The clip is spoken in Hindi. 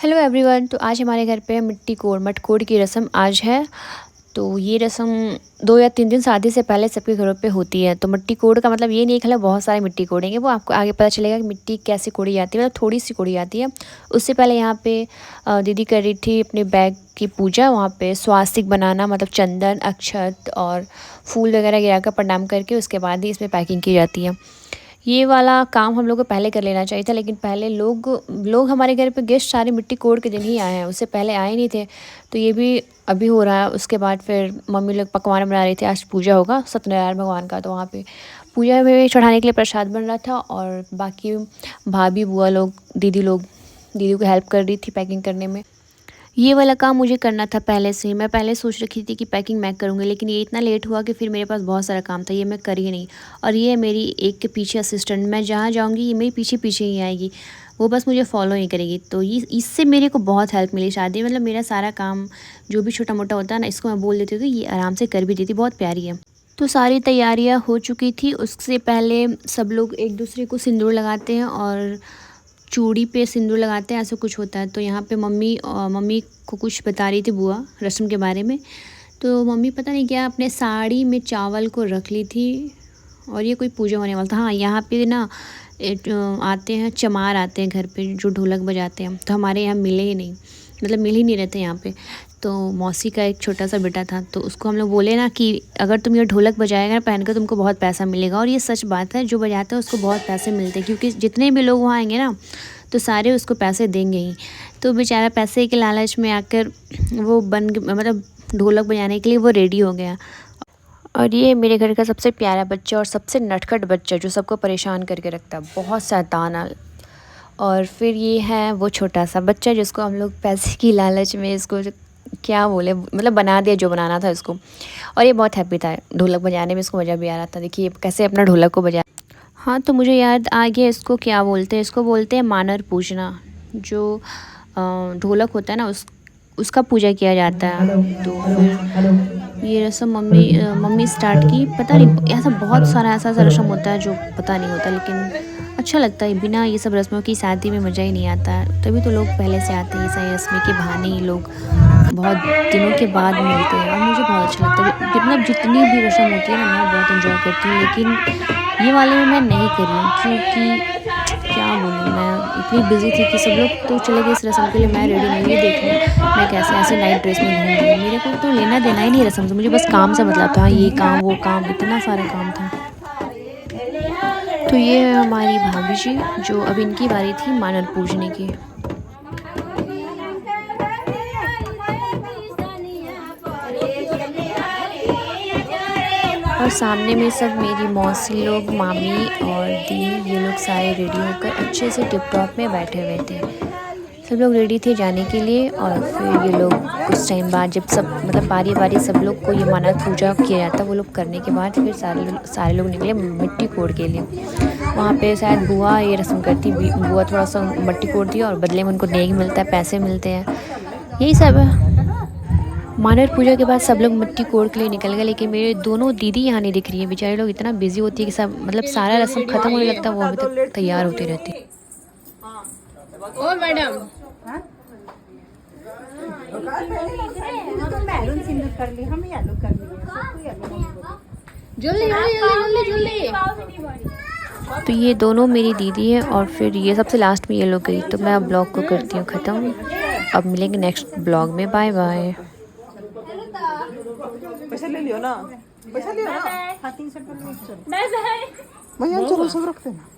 Hello everyone. तो आज हमारे घर पे मिट्टी कोड़ मटकोड़ की रस्म आज है। तो ये रस्म 2 या 3 दिन शादी से पहले सबके घरों पे होती है। तो मिट्टी कोड़ का मतलब ये नहीं कि बहुत सारे मिट्टी कोड़ेंगे, वो आपको आगे पता चलेगा कि मिट्टी कैसे कोड़ी जाती है, मतलब थोड़ी सी कोड़ी जाती है। उससे पहले यहाँ पे दीदी कर रही थी अपने बैग की पूजा। वहाँ पे स्वास्तिक बनाना, मतलब चंदन अक्षत और फूल वगैरह गिरा कर प्रणाम करके उसके बाद ही इसमें पैकिंग की जाती है। ये वाला काम हम लोग को पहले कर लेना चाहिए था, लेकिन पहले लोग हमारे घर पे गेस्ट सारे मिट्टी कोड़ के दिन ही आए हैं, उससे पहले आए नहीं थे। तो ये भी अभी हो रहा है। उसके बाद फिर मम्मी लोग पकवान बना रही थी। आज पूजा होगा सत्यनारायण भगवान का, तो वहाँ पे पूजा में चढ़ाने के लिए प्रसाद बन रहा था। और बाकी भाभी बुआ लोग दीदी को हेल्प कर रही थी पैकिंग करने में। ये वाला काम मुझे करना था पहले से ही। मैं पहले सोच रखी थी कि पैकिंग मैं करूँगी, लेकिन ये इतना लेट हुआ कि फिर मेरे पास बहुत सारा काम था, ये मैं कर ही नहीं। और ये मेरी एक के पीछे असिस्टेंट, मैं जहाँ जाऊँगी ये मेरे पीछे पीछे ही आएगी, वो बस मुझे फॉलो नहीं करेगी। तो ये इससे मेरे को बहुत हेल्प मिली शादी में। मतलब मेरा सारा काम जो भी छोटा मोटा होता है ना, इसको मैं बोल देती हूँ तो ये आराम से कर भी देती, बहुत प्यारी है। तो सारी तैयारियाँ हो चुकी थी। उससे पहले सब लोग एक दूसरे को सिंदूर लगाते हैं और चूड़ी पे सिंदूर लगाते हैं, ऐसा कुछ होता है। तो यहाँ पे मम्मी को कुछ बता रही थी बुआ रस्म के बारे में। तो मम्मी पता नहीं क्या अपने साड़ी में चावल को रख ली थी और ये कोई पूजा होने वाला था। हाँ, यहाँ पे ना आते हैं चमार, आते हैं घर पे जो ढोलक बजाते हैं। तो हमारे यहाँ मिले ही नहीं, मतलब मिल ही नहीं रहते यहाँ पे। तो मौसी का एक छोटा सा बेटा था, तो उसको हम लोग बोले ना कि अगर तुम ये ढोलक बजाएगा ना पहन कर, तुमको बहुत पैसा मिलेगा। और ये सच बात है, जो बजाता है उसको बहुत पैसे मिलते हैं, क्योंकि जितने भी लोग वहाँ आएंगे ना तो सारे उसको पैसे देंगे ही। तो बेचारा पैसे के लालच में आकर वो मतलब ढोलक बजाने के लिए वो रेडी हो गया। और ये मेरे घर का सबसे प्यारा बच्चा और सबसे नटखट बच्चा, जो सबको परेशान करके रखता है, बहुत शैतान है। और फिर ये है वो छोटा सा बच्चा जिसको हम लोग पैसे की लालच में इसको क्या बोले, मतलब बना दिया जो बनाना था इसको। और ये बहुत हैप्पी था ढोलक बजाने में, इसको मज़ा भी आ रहा था। देखिए कैसे अपना ढोलक को बजा। हाँ, तो मुझे याद आ गया, इसको क्या बोलते हैं, इसको बोलते हैं मानर पूजना। जो ढोलक होता है ना उसका पूजा किया जाता है। तो फिर ये रस्म मम्मी स्टार्ट की। पता नहीं ऐसा बहुत सारा ऐसा रस्म होता है जो पता नहीं होता, लेकिन अच्छा लगता है। बिना ये सब रस्मों की शादी में मज़ा ही नहीं आता है, तभी तो लोग पहले से आते हैं। सारी रस्में के बहाने ही लोग बहुत दिनों के बाद मिलते हैं और मुझे बहुत अच्छा लगता है। मतलब जितनी भी रस्म होती है ना, मैं बहुत इन्जॉय करती हूँ, लेकिन ये वाले में मैं नहीं कर रही हूँ क्योंकि क्या बोलूँ, मैं इतनी बिजी थी कि सब लोग तो चले गए इस रस्म के लिए। मैं रेडी नहीं हुई, देखूँ मैं कैसे ऐसे नाइट ड्रेस में घूम रही हूँ। मेरे को तो लेना देना ही नहीं रस्म से, मुझे बस काम से मतलब था। ये काम वो काम, इतना सारा काम था। तो ये है हमारी भाभी जी, जो अब इनकी बारी थी मानर पूजने की। और सामने में सब मेरी मौसी लोग, मामी और दी, ये लोग सारे रेडी होकर अच्छे से टिप टॉप में बैठे हुए थे। सब लोग रेडी थे जाने के लिए। और फिर ये लोग कुछ टाइम बाद, जब सब मतलब बारी बारी सब लोग को ये मानव पूजा किया जाता, वो लोग करने के बाद फिर सारे लोग निकले मिट्टी कोड़ के लिए। वहाँ पे शायद बुआ ये रस्म करती, बुआ थोड़ा सा मिट्टी कोड़ दी और बदले में उनको नेक मिलता है, पैसे मिलते हैं, यही सब है। मानर पूजा के बाद सब लोग मिट्टी कोड़ के लिए निकल गए, लेकिन मेरे दोनों दीदी यहाँ नहीं दिख रही है। बेचारे लोग इतना बिजी होती है कि सब मतलब सारा रस्म खत्म होने लगता है, वो अभी तक तैयार होती रहती है। ओ मैडम, जल्दी जल्दी जल्दी जल्दी। तो ये दोनों मेरी दीदी है और फिर ये सबसे लास्ट में ये लोग गई। तो मैं अब ब्लॉग को करती हूँ ख़त्म। अब मिलेंगे नेक्स्ट ब्लॉग में। Bye bye. पैसा ले लियो ना, पैसा लियो ना। Bye bye. भैया चलो सब रखते हैं।